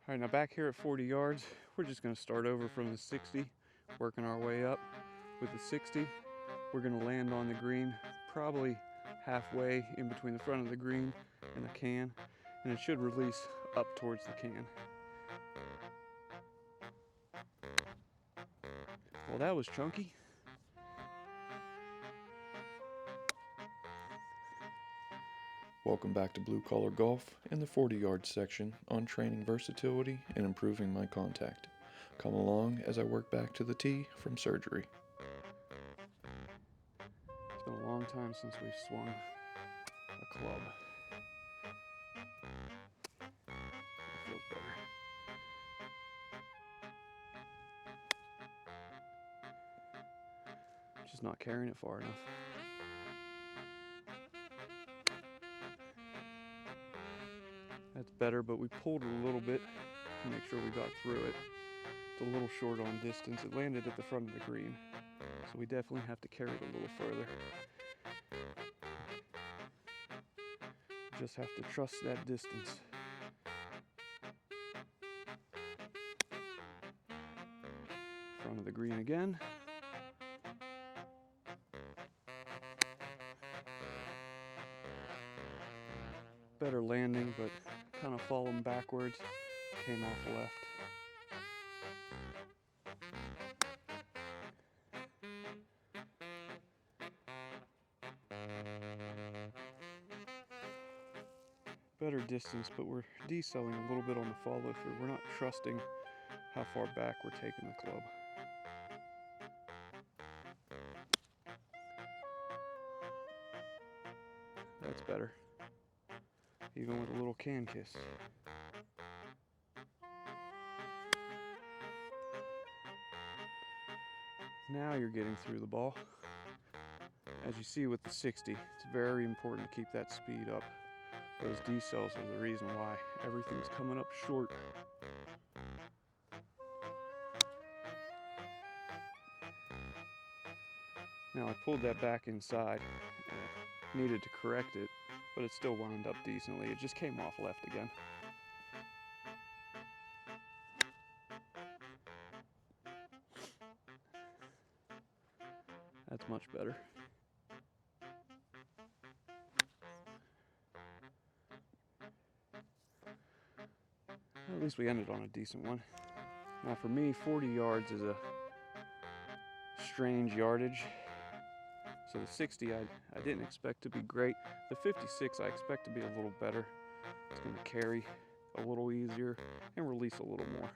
All right, now back here at 40 yards, we're just going to start over from the 60, working our way up. With the 60, we're going to land on the green, probably halfway in between the front of the green and the can, and it should release up towards the can. Well, that was chunky. Welcome back to Blue Collar Golf in the 40-yard section on training versatility and improving my contact. Come along as I work back to the tee from surgery. It's been a long time since we've swung a club. It feels better. Just not carrying it far enough. That's better, but we pulled it a little bit to make sure we got through it. It's a little short on distance. It landed at the front of the green, so we definitely have to carry it a little further. Just have to trust that distance. Front of the green again. Better landing, but kind of falling backwards. Came off left. Better distance, but we're decelling a little bit on the follow through. We're not trusting how far back we're taking the club. That's better, even with a little can kiss. Now you're getting through the ball. As you see with the 60, it's very important to keep that speed up. Those decels are the reason why everything's coming up short. Now I pulled that back inside. Needed to correct it, but it still wound up decently. It just came off left again. That's much better. At least we ended on a decent one. Now for me, 40 yards is a strange yardage. So the 60 I didn't expect to be great. The 56 I expect to be a little better. It's going to carry a little easier and release a little more.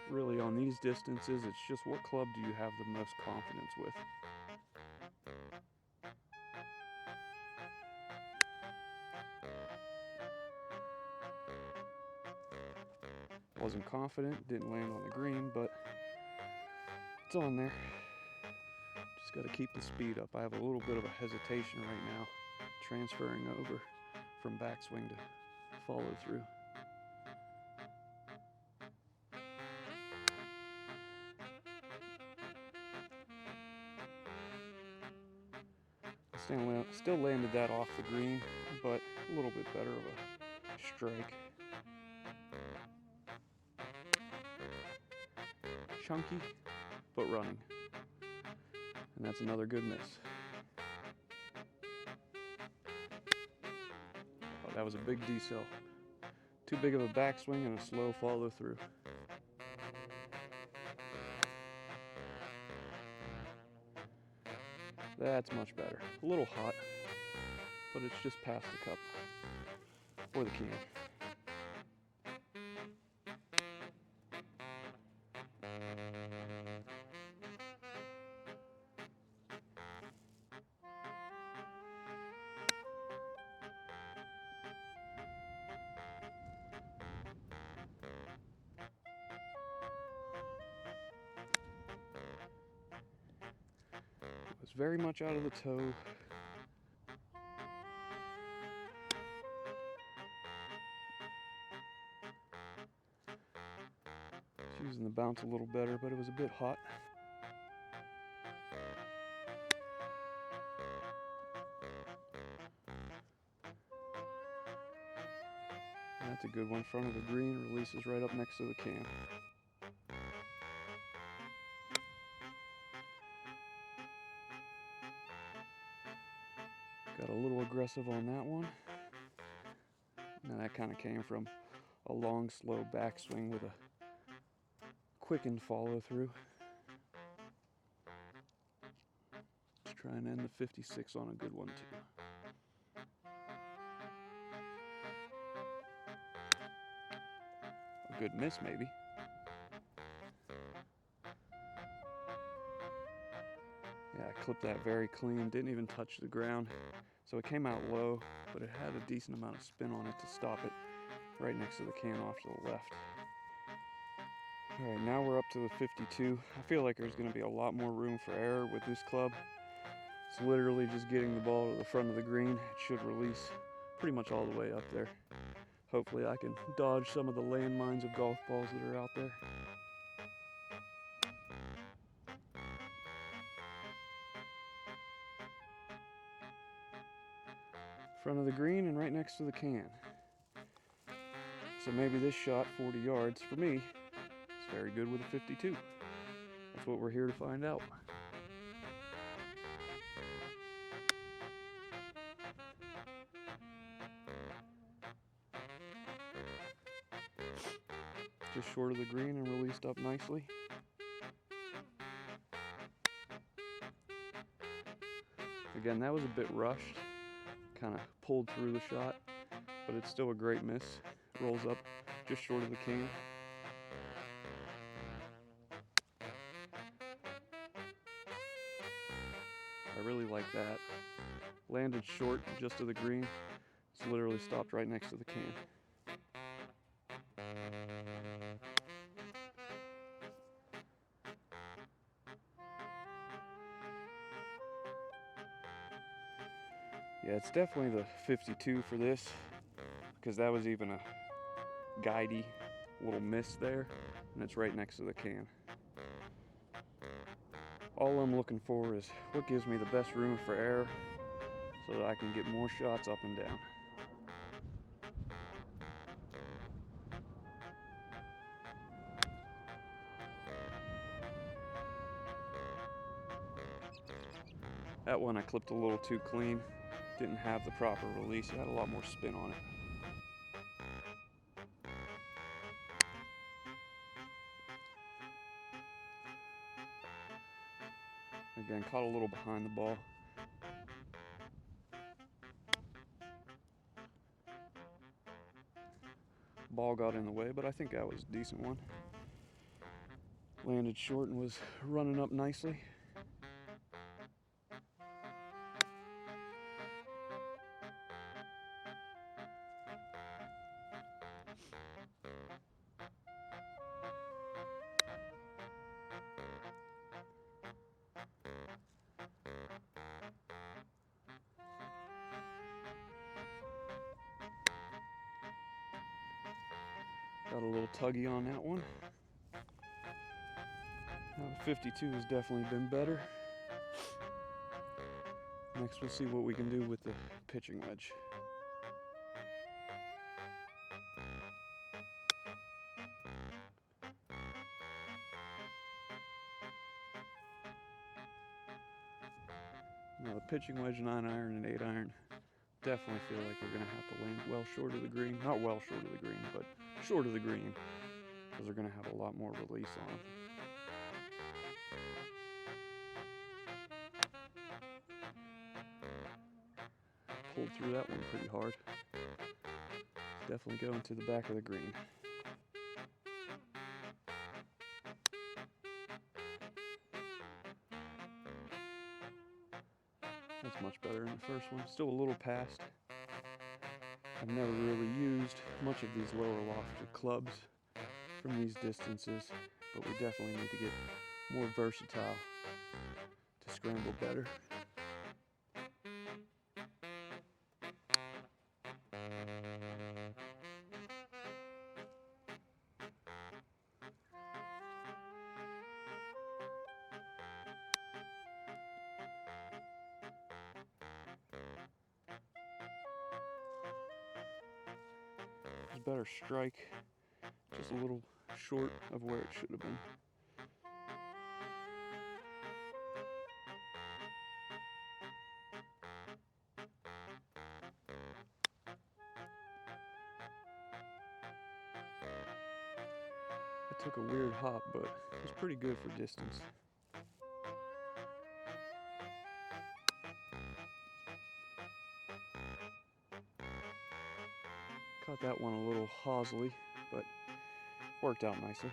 Really on these distances, it's just what club do you have the most confidence with. Wasn't confident, didn't land on the green, but it's on there. Just got to keep the speed up. I have a little bit of a hesitation right now, transferring over from backswing to follow through. Still landed that off the green, but a little bit better of a strike. Chunky, but running. And that's another good miss. Oh, that was a big decel. Too big of a backswing and a slow follow through. That's much better. A little hot, but it's just past the cup or the can. Was very much out of the toe. Just using the bounce a little better, but it was a bit hot. That's a good one. Front of the green, releases right up next to the can. Got a little aggressive on that one. Now that kind of came from a long, slow backswing with a quickened follow through. Let's try and end the 56 on a good one too. A good miss maybe. Yeah, I clipped that very clean, didn't even touch the ground. So it came out low, but it had a decent amount of spin on it to stop it right next to the can off to the left. All right, now we're up to the 52. I feel like there's gonna be a lot more room for error with this club. It's literally just getting the ball to the front of the green. It should release pretty much all the way up there. Hopefully I can dodge some of the landmines of golf balls that are out there. Front of the green and right next to the can. So maybe this shot, 40 yards, for me, is very good with a 52. That's what we're here to find out. Just short of the green and released up nicely. Again, that was a bit rushed. Kind of pulled through the shot, but it's still a great miss. Rolls up just short of the can. I really like that. Landed short just to the green. It's literally stopped right next to the can. Yeah, it's definitely the 52 for this, because that was even a guidey little miss there, and it's right next to the can. All I'm looking for is what gives me the best room for error so that I can get more shots up and down. That one I clipped a little too clean. Didn't have the proper release. It had a lot more spin on it. Again, caught a little behind the ball. Ball got in the way, but I think that was a decent one. Landed short and was running up nicely. Got a little tuggy on that one. Now the 52 has definitely been better. Next we'll see what we can do with the pitching wedge. Now the pitching wedge, 9 iron and 8 iron, definitely feel like we're going to have to land well short of the green. Not well short of the green, but short of the green, because they're going to have a lot more release on them. Pulled through that one pretty hard. Definitely going to the back of the green. That's much better than the first one. Still a little past. I've never really used much of these lower lofted clubs from these distances, but we definitely need to get more versatile to scramble better. better strike, just a little short of where it should have been. I took a weird hop, but it was pretty good for distance. Caught that one a little hawsily, but worked out nicely.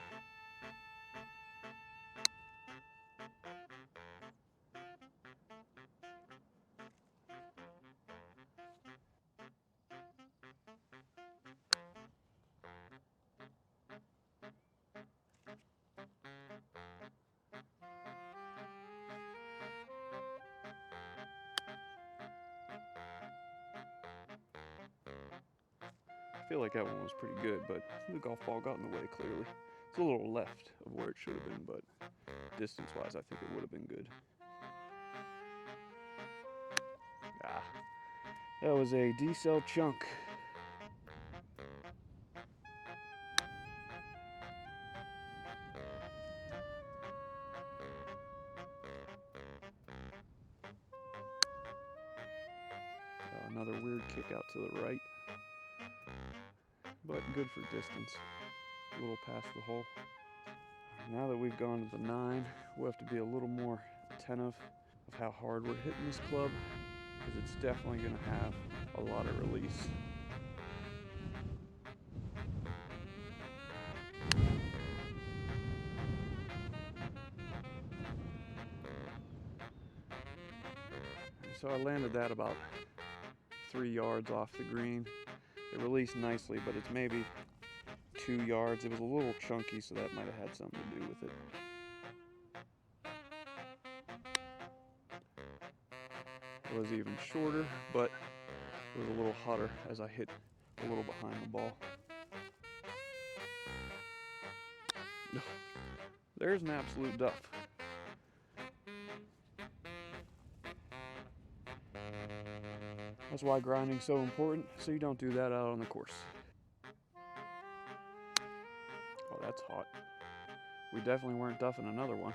I feel like that one was pretty good, but the golf ball got in the way clearly. It's a little left of where it should have been, but distance-wise, I think it would have been good. Ah, that was a D-cell chunk. Another weird kick out to the right, but good for distance. A little past the hole. Now that we've gone to the 9, we'll have to be a little more attentive of how hard we're hitting this club, because it's definitely going to have a lot of release. So I landed that about 3 yards off the green. It released nicely, but it's maybe 2 yards. It was a little chunky, so that might have had something to do with it. It was even shorter, but it was a little hotter as I hit a little behind the ball. There's an absolute duff. That's why grinding's so important, so you don't do that out on the course. Oh, that's hot. We definitely weren't duffing another one.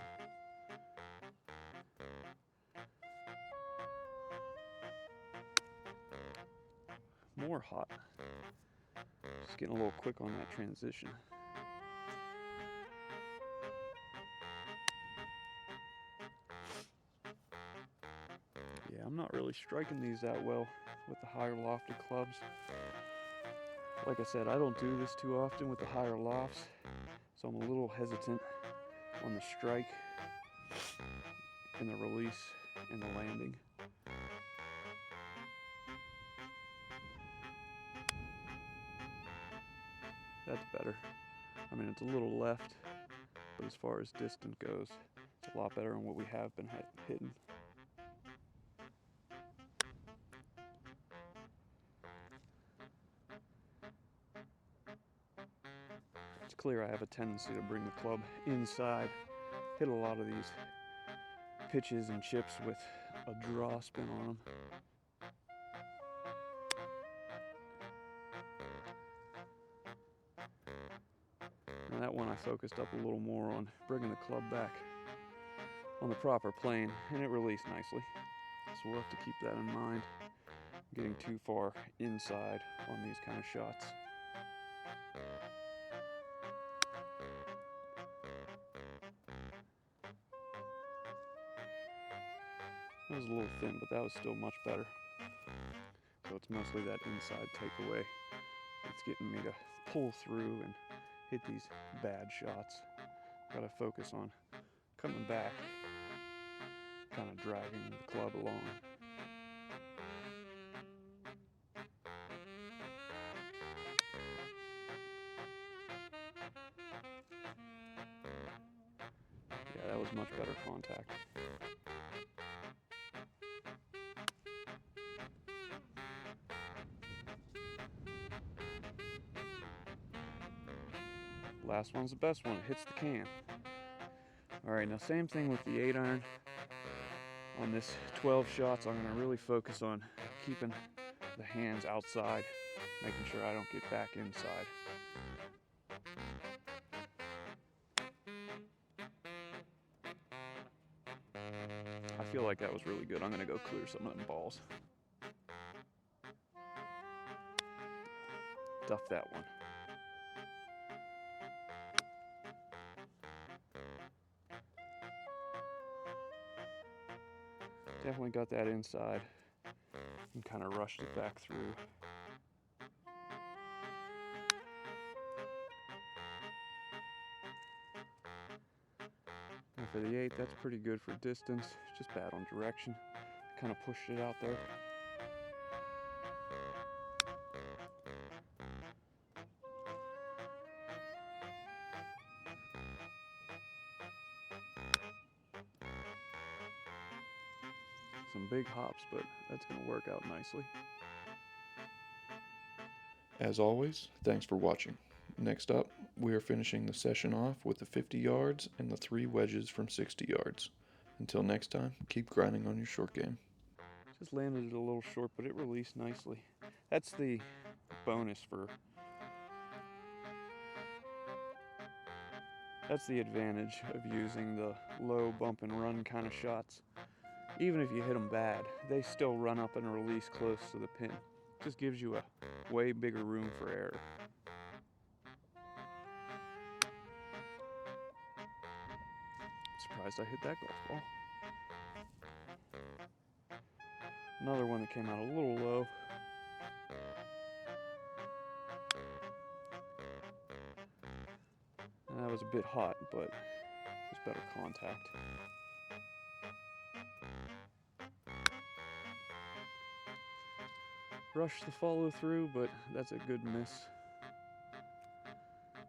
More hot. Just getting a little quick on that transition. Yeah, I'm not really striking these that well with the higher lofted clubs. Like I said, I don't do this too often with the higher lofts, so I'm a little hesitant on the strike and the release and the landing. That's better. I mean, it's a little left, but as far as distance goes, it's a lot better than what we have been hitting. It's clear I have a tendency to bring the club inside, hit a lot of these pitches and chips with a draw spin on them. And that one I focused up a little more on bringing the club back on the proper plane, and it released nicely. So we'll have to keep that in mind, getting too far inside on these kind of shots. That was a little thin, but that was still much better. So it's mostly that inside takeaway that's getting me to pull through and hit these bad shots. Gotta focus on coming back, kind of dragging the club along. Yeah, that was much better contact. Last one's the best one, it hits the can. Alright, now same thing with the 8-iron. On this 12 shots, I'm going to really focus on keeping the hands outside, making sure I don't get back inside. I feel like that was really good. I'm gonna go clear some of them balls. Duff that one. Definitely got that inside and kind of rushed it back through. And for the 8, that's pretty good for distance, just bad on direction. Kind of pushed it out there. Some big hops, but that's going to work out nicely. As always, thanks for watching. Next up, we are finishing the session off with the 50 yards and the 3 wedges from 60 yards. Until next time, keep grinding on your short game. Just landed it a little short, but it released nicely. That's the bonus for... That's the advantage of using the low bump and run kind of shots. Even if you hit them bad, they still run up and release close to the pin. Just gives you a way bigger room for error. Surprised I hit that golf ball. Another one that came out a little low. And that was a bit hot, but it was better contact. Rushed the follow through, but that's a good miss.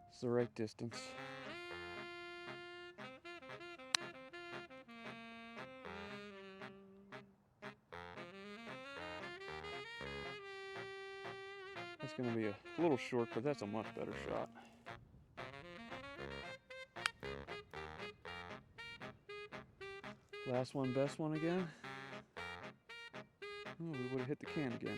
It's the right distance. That's going to be a little short, but that's a much better shot. Last one, best one again. Oh, we would have hit the can again.